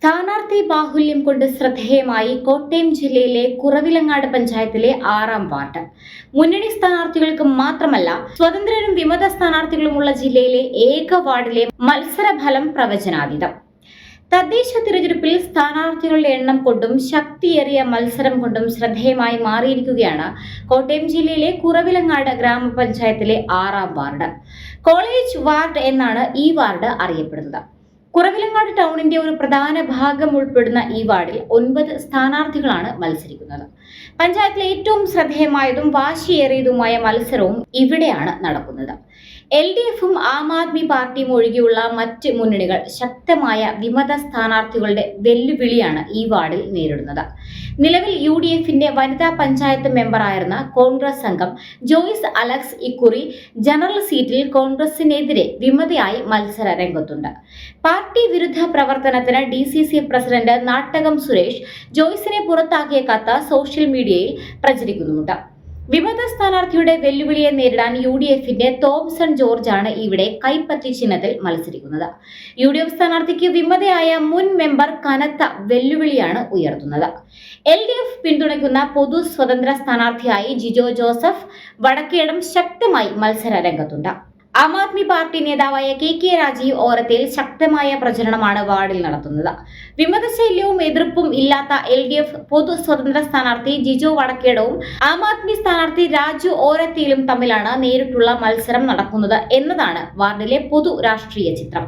സ്ഥാനാർത്ഥി ബാഹുല്യം കൊണ്ട് ശ്രദ്ധേയമായി കോട്ടയം ജില്ലയിലെ കുറവിലങ്ങാട് പഞ്ചായത്തിലെ 6-ാം വാർഡ്. മുന്നണി സ്ഥാനാർത്ഥികൾക്ക് മാത്രമല്ല സ്വതന്ത്രരും വിമത സ്ഥാനാർത്ഥികളുമുള്ള ജില്ലയിലെ ഏക വാർഡിലെ മത്സരഫലം പ്രവചനാതീതം. തദ്ദേശ തിരഞ്ഞെടുപ്പിൽ സ്ഥാനാർത്ഥികളുടെ എണ്ണം കൊണ്ടും ശക്തിയേറിയ മത്സരം കൊണ്ടും ശ്രദ്ധേയമായി മാറിയിരിക്കുകയാണ് കോട്ടയം ജില്ലയിലെ കുറവിലങ്ങാട് ഗ്രാമപഞ്ചായത്തിലെ 6-ാം വാർഡ്. കോളേജ് വാർഡ് എന്നാണ് ഈ വാർഡ് അറിയപ്പെടുന്നത്. കുറവിലങ്ങാട് ടൗണിന്റെ ഒരു പ്രധാന ഭാഗം ഉൾപ്പെടുന്ന ഈ വാർഡിൽ 9 സ്ഥാനാർത്ഥികളാണ് മത്സരിക്കുന്നത്. പഞ്ചായത്തിലെ ഏറ്റവും ശ്രദ്ധേയമായതും വാശിയേറിയതുമായ മത്സരവും ഇവിടെയാണ് നടക്കുന്നത്. LDFും ആം ആദ്മി പാർട്ടിയും ഒഴികെയുള്ള മറ്റ് മുന്നണികൾ ശക്തമായ വിമത സ്ഥാനാർത്ഥികളുടെ വെല്ലുവിളിയാണ് ഈ വാർഡിൽ നേരിടുന്നത്. നിലവിൽ UDFന്റെ വനിതാ പഞ്ചായത്ത് മെമ്പറായിരുന്ന കോൺഗ്രസ് അംഗം ജോയ്സ് അലക്സ് ഇക്കുറി ജനറൽ സീറ്റിൽ കോൺഗ്രസിനെതിരെ വിമതയായി മത്സര രംഗത്തുണ്ട്. പാർട്ടി വിരുദ്ധ പ്രവർത്തനത്തിന് DCC പ്രസിഡന്റ് നാട്ടകം സുരേഷ് ജോയ്സിനെ പുറത്താക്കിയ കത്ത് സോഷ്യൽ മീഡിയയിൽ പ്രചരിക്കുന്നുണ്ട്. വിമത സ്ഥാനാർത്ഥിയുടെ വെല്ലുവിളിയെ നേരിടാൻ UDFന്റെ തോംസൺ ജോർജാണ് ഇവിടെ കൈപ്പത്തി ചിഹ്നത്തിൽ മത്സരിക്കുന്നത്. UDF സ്ഥാനാർത്ഥിക്ക് വിമതയായ മുൻ മെമ്പർ കനത്ത വെല്ലുവിളിയാണ് ഉയർത്തുന്നത്. LDF പിന്തുണയ്ക്കുന്ന പൊതു സ്വതന്ത്ര സ്ഥാനാർത്ഥിയായി ജിജോ ജോസഫ് വടക്കേടം ശക്തമായി മത്സര രംഗത്തുണ്ട്. ആം ആദ്മി പാർട്ടി നേതാവായ KK രാജീവ് ഓരത്തിൽ ശക്തമായ പ്രചരണമാണ് വാർഡിൽ നടത്തുന്നത്. വിമതശല്യവും എതിർപ്പും ഇല്ലാത്ത LDF പൊതു സ്വതന്ത്ര സ്ഥാനാർത്ഥി ജിജോ വടക്കേടവും ആം ആദ്മി സ്ഥാനാർത്ഥി രാജു ഓരത്തിയിലും തമ്മിലാണ് നേരിട്ടുള്ള മത്സരം നടക്കുന്നത് എന്നതാണ് വാർഡിലെ പൊതു രാഷ്ട്രീയ ചിത്രം.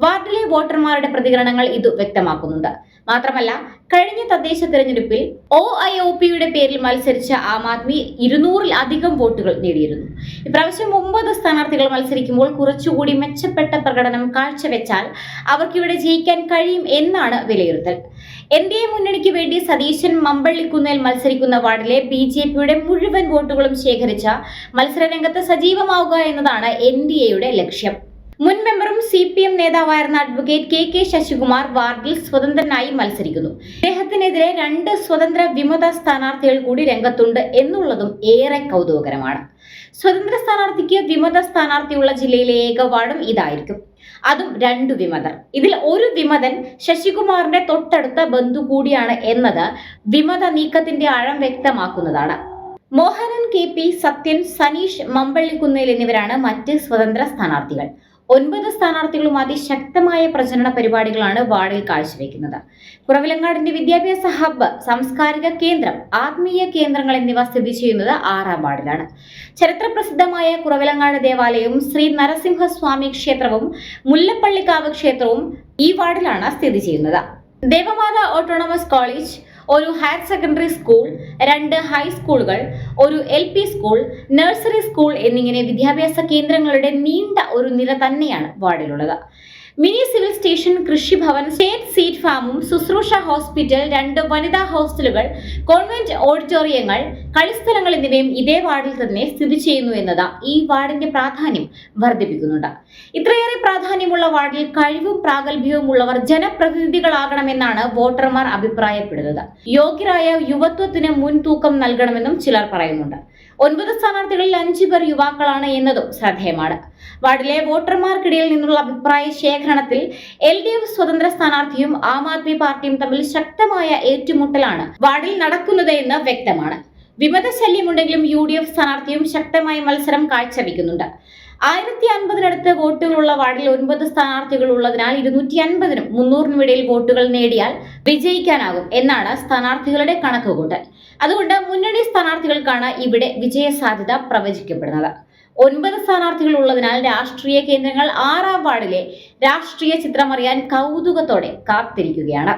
വാർഡിലെ വോട്ടർമാരുടെ പ്രതികരണങ്ങൾ ഇത് വ്യക്തമാക്കുന്നുണ്ട്. മാത്രമല്ല, കഴിഞ്ഞ തദ്ദേശ തിരഞ്ഞെടുപ്പിൽ OIOPയുടെ പേരിൽ മത്സരിച്ച ആം ആദ്മി 200-ൽ-അധികം വോട്ടുകൾ നേടിയിരുന്നു. ഇപ്രാവശ്യം 9 സ്ഥാനാർത്ഥികൾ മത്സരിക്കുമ്പോൾ കുറച്ചുകൂടി മെച്ചപ്പെട്ട പ്രകടനം കാഴ്ചവെച്ചാൽ അവർക്കിവിടെ ജയിക്കാൻ കഴിയും എന്നാണ് വിലയിരുത്തൽ. NDA മുന്നണിക്ക് വേണ്ടി സതീശൻ മമ്പള്ളിക്കുന്നേൽ മത്സരിക്കുന്ന വാർഡിലെ BJPയുടെ മുഴുവൻ വോട്ടുകളും ശേഖരിച്ച മത്സരരംഗത്ത് സജീവമാവുക എന്നതാണ് NDAയുടെ ലക്ഷ്യം. മുൻ മെമ്പറും CPM നേതാവായിരുന്ന അഡ്വക്കേറ്റ് KK ശശികുമാർ വാർഡിൽ സ്വതന്ത്രനായി മത്സരിക്കുന്നു. അദ്ദേഹത്തിനെതിരെ 2 സ്വതന്ത്ര വിമത സ്ഥാനാർത്ഥികൾ കൂടി രംഗത്തുണ്ട് എന്നുള്ളതും ഏറെ കൗതുകകരമാണ്. സ്വതന്ത്ര സ്ഥാനാർത്ഥിക്ക് വിമത സ്ഥാനാർത്ഥിയുള്ള ജില്ലയിലെ ഏക വാർഡും ഇതായിരിക്കും. അതും 2 വിമതർ. ഇതിൽ ഒരു വിമതൻ ശശികുമാറിന്റെ തൊട്ടടുത്ത ബന്ധു കൂടിയാണ് എന്നത് വിമത നീക്കത്തിന്റെ ആഴം വ്യക്തമാക്കുന്നതാണ്. മോഹനൻ KP, സത്യൻ, സനീഷ് മമ്പള്ളിക്കുന്നേൽ എന്നിവരാണ് മറ്റ് സ്വതന്ത്ര സ്ഥാനാർത്ഥികൾ. 9 സ്ഥാനാർത്ഥികളും അതിശക്തമായ പ്രചരണ പരിപാടികളാണ് വാർഡിൽ കാഴ്ചവെക്കുന്നത്. കുറവിലങ്ങാടിന്റെ വിദ്യാഭ്യാസ ഹബ്ബ്, സാംസ്കാരിക കേന്ദ്രം, ആത്മീയ കേന്ദ്രങ്ങൾ എന്നിവ സ്ഥിതി ചെയ്യുന്നത് 6-ാം വാർഡിലാണ്. ചരിത്രപ്രസിദ്ധമായ കുറവിലങ്ങാട് ദേവാലയവും ശ്രീ നരസിംഹസ്വാമി ക്ഷേത്രവും മുല്ലപ്പള്ളിക്കാവ് ക്ഷേത്രവും ഈ വാർഡിലാണ് സ്ഥിതി ചെയ്യുന്നത്. ദേവമാത ഓട്ടോണമസ് കോളേജ്, ഒരു ഹയർ സെക്കൻഡറി സ്കൂൾ, 2 ഹൈസ്കൂളുകൾ, ഒരു LP സ്കൂൾ, നഴ്സറി സ്കൂൾ എന്നിങ്ങനെ വിദ്യാഭ്യാസ കേന്ദ്രങ്ങളുടെ നീണ്ട ഒരു നിര തന്നെയാണ് വാർഡിലുള്ളത്. മിനി സിവിൽ സ്റ്റേഷൻ, കൃഷിഭവൻ, സ്റ്റേറ്റ് സീഡ് ഫാമും, ശുശ്രൂഷ ഹോസ്പിറ്റൽ, 2 വനിതാ ഹോസ്റ്റലുകൾ, കോൺവെന്റ് ഓഡിറ്റോറിയങ്ങൾ, കളിസ്ഥലങ്ങൾ എന്നിവയും ഇതേ വാർഡിൽ തന്നെ സ്ഥിതി ചെയ്യുന്നു എന്നത് ഈ വാർഡിന്റെ പ്രാധാന്യം വർദ്ധിപ്പിക്കുന്നുണ്ട്. ഇത്രയേറെ പ്രാധാന്യമുള്ള വാർഡിൽ കഴിവും പ്രാഗൽഭ്യവും ഉള്ളവർ ജനപ്രതിനിധികളാകണമെന്നാണ് വോട്ടർമാർ അഭിപ്രായപ്പെടുന്നത്. യോഗ്യരായ യുവത്വത്തിന് മുൻതൂക്കം നൽകണമെന്നും ചിലർ പറയുന്നുണ്ട്. 9 സ്ഥാനാർത്ഥികളിൽ 5 പേർ യുവാക്കളാണ് എന്നതും ശ്രദ്ധേയമാണ്. വാർഡിലെ വോട്ടർമാർക്കിടയിൽ നിന്നുള്ള അഭിപ്രായ ശേഖരണത്തിൽ LDF സ്വതന്ത്ര സ്ഥാനാർത്ഥിയും ആം ആദ്മി പാർട്ടിയും തമ്മിൽ ശക്തമായ ഏറ്റുമുട്ടലാണ് വാർഡിൽ നടക്കുന്നത് എന്ന് വ്യക്തമാണ്. വിമതശല്യമുണ്ടെങ്കിലും UDF സ്ഥാനാർത്ഥിയും ശക്തമായ മത്സരം കാഴ്ചവെക്കുന്നുണ്ട്. 1050-നടുത്ത് വോട്ടുകളുള്ള വാർഡിൽ 9 സ്ഥാനാർത്ഥികൾ ഉള്ളതിനാൽ 250-നും 300-നും ഇടയിൽ വോട്ടുകൾ നേടിയാൽ വിജയിക്കാനാകും എന്നാണ് സ്ഥാനാർത്ഥികളുടെ കണക്കുകൂട്ടൽ. അതുകൊണ്ട് മുന്നണി സ്ഥാനാർത്ഥികൾക്കാണ് ഇവിടെ വിജയസാധ്യത പ്രവചിക്കപ്പെടുന്നത്. 9 സ്ഥാനാർത്ഥികൾ ഉള്ളതിനാൽ രാഷ്ട്രീയ കേന്ദ്രങ്ങൾ 6-ാം വാർഡിലെ രാഷ്ട്രീയ ചിത്രം അറിയാൻ കൗതുകത്തോടെ കാത്തിരിക്കുകയാണ്.